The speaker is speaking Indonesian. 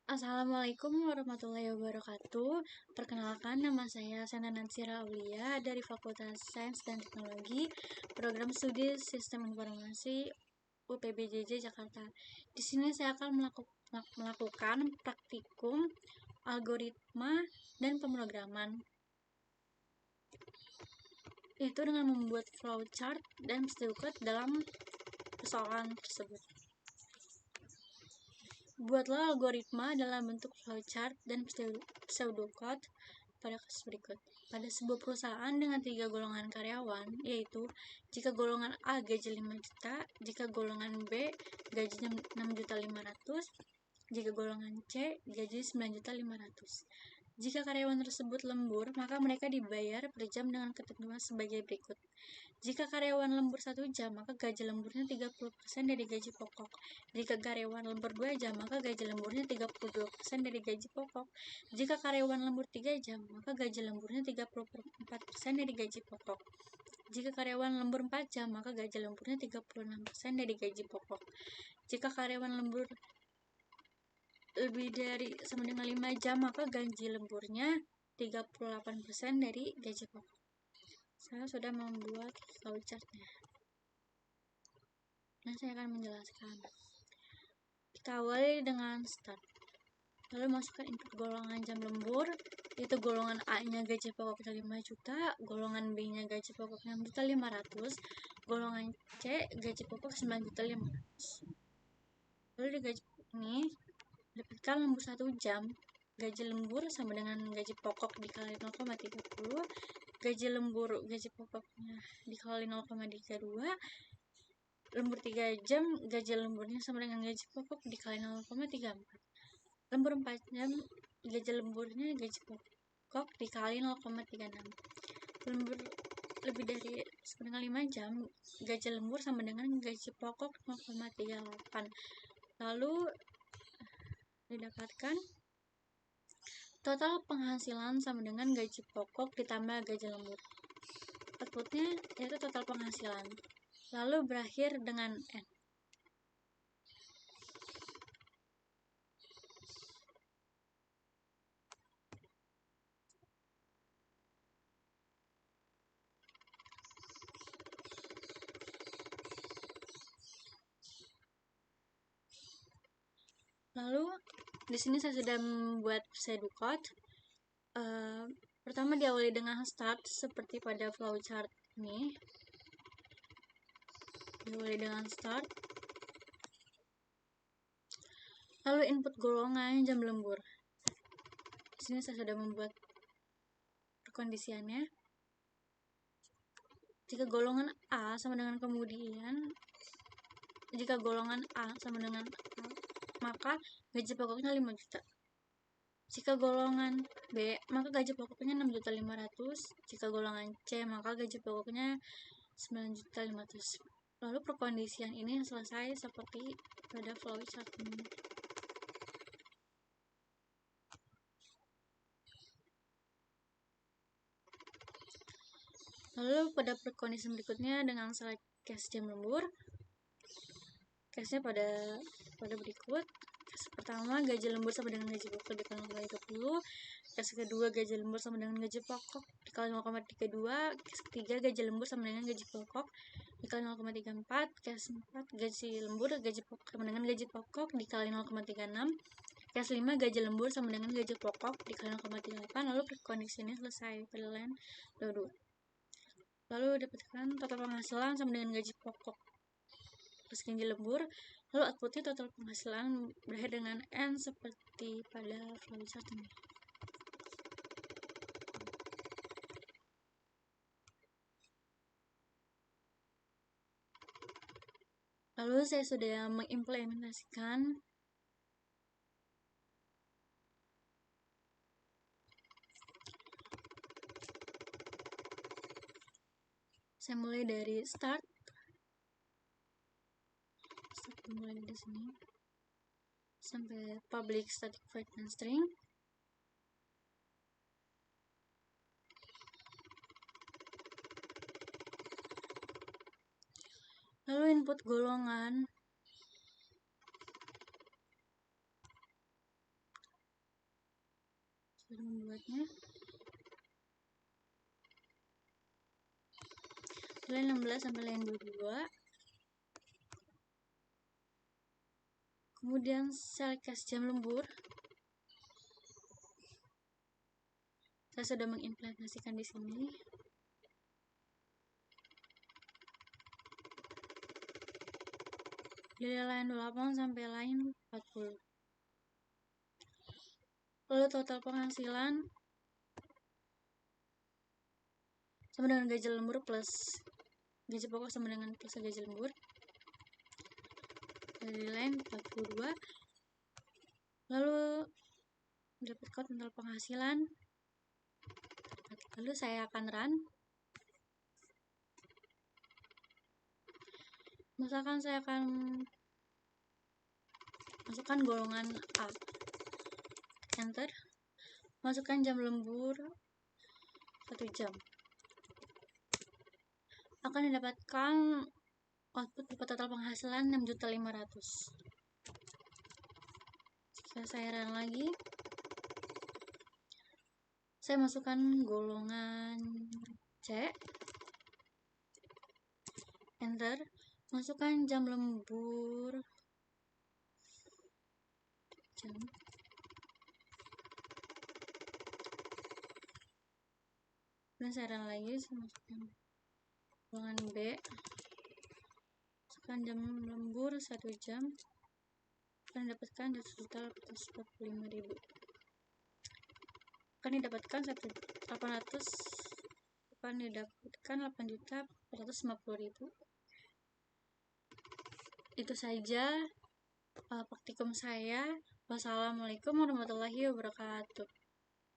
Assalamualaikum warahmatullahi wabarakatuh. Perkenalkan, nama saya Sena Natsira Aulia dari Fakultas Sains dan Teknologi, Program Studi Sistem Informasi UPBJJ Jakarta. Di sini saya akan melakukan praktikum algoritma dan pemrograman, yaitu dengan membuat flowchart dan pseudocode dalam persoalan tersebut. Buatlah algoritma dalam bentuk flowchart dan pseudocode pada kasus berikut. Pada sebuah perusahaan dengan 3 golongan karyawan, yaitu jika golongan A gaji 5 juta, jika golongan B gajinya 6.500.000, jika golongan C gaji 9.500.000. Jika karyawan tersebut lembur, maka mereka dibayar per jam dengan ketentuan sebagai berikut. Jika karyawan lembur 1 jam, maka gaji lemburnya 30% dari gaji pokok. Jika karyawan lembur 2 jam, maka gaji lemburnya 32% dari gaji pokok. Jika karyawan lembur 3 jam, maka gaji lemburnya 34% dari gaji pokok. Jika karyawan lembur 4 jam, maka gaji lemburnya 36% dari gaji pokok. Jika karyawan lembur lebih dari sama dengan 5 jam, maka gaji lemburnya 38% dari gaji pokok. Saya sudah membuat flowchartnya. Nah, saya akan menjelaskan. Kita awali dengan start. Lalu masukkan input golongan jam lembur, yaitu golongan A-nya gaji pokoknya 5 juta, golongan B-nya gaji pokoknya 6.500.000, golongan C gaji pokok 9.500.000. Lalu di gaji pokok ini dapatkan lembur 1 jam, gaji lembur sama dengan gaji pokok dikali 0,30, gaji lembur gaji pokoknya dikali 0,32, lembur 3 jam gaji lemburnya sama dengan gaji pokok dikali 0,34, lembur 4 jam gaji lemburnya gaji pokok dikali 0,36, lembur lebih dari sama dengan 5 jam gaji lembur sama dengan gaji pokok 0,38. Lalu didapatkan total penghasilan sama dengan gaji pokok ditambah gaji lembur. Outputnya yaitu total penghasilan. Lalu berakhir dengan N. Lalu di sini saya sudah membuat pseudocode. Pertama diawali dengan start seperti pada flowchart ini. Diawali dengan start. Lalu input golongan jam lembur. Di sini saya sudah membuat perkondisiannya. Jika golongan A sama dengan kemudian, jika golongan A sama dengan A, maka gaji pokoknya 5 juta. Jika golongan B, maka gaji pokoknya 6.500.000. Jika golongan C, maka gaji pokoknya 9.500.000. Lalu perkondisian ini selesai seperti pada flowchart ini. Lalu pada perkondisian berikutnya dengan select case jam lembur. Case-nya pada berikut. Case pertama, gaji lembur sama dengan gaji pokok dikali 0,30. Case kedua, gaji lembur sama dengan gaji pokok dikali 0,32. Case ketiga, gaji lembur sama dengan gaji pokok dikali 0,34. Case 4, gaji lembur gaji pokok sama dengan gaji pokok dikali 0,36. Case 5, gaji lembur sama dengan gaji pokok dikali 0,38. Lalu perkondisi ini selesai pada line 22. Lalu dapatkan total penghasilan sama dengan gaji pokok plus gaji lembur. Lalu outputnya total penghasilan berakhir dengan N seperti pada flowchart ini. Lalu saya sudah mengimplementasikan saya mulai dari start mulai dari sini sampai public static void and string. Lalu input golongan cara membuatnya. Line 16 sampai line 22. Kemudian saya kasih jam lembur. Saya sudah mengimplementasikan di sini. Dari line 28 sampai line 40. Lalu total penghasilan sama dengan gaji lembur plus gaji pokok sama dengan plus gaji lembur. Dari line 42. Lalu dapatkan total penghasilan. Lalu saya akan run. Misalkan saya akan masukkan golongan A, enter, masukkan jam lembur 1 jam, akan didapatkan output berupa total penghasilan 6.500.000. Jika saya run lagi, saya masukkan golongan C, enter, masukkan jam lembur jam, dan saya run lagi, saya masukkan golongan B, masukkan jam lembur 1 jam, akan didapatkan total 445.000. akan didapatkan 8.450.000. Itu saja praktikum saya. Wassalamualaikum warahmatullahi wabarakatuh.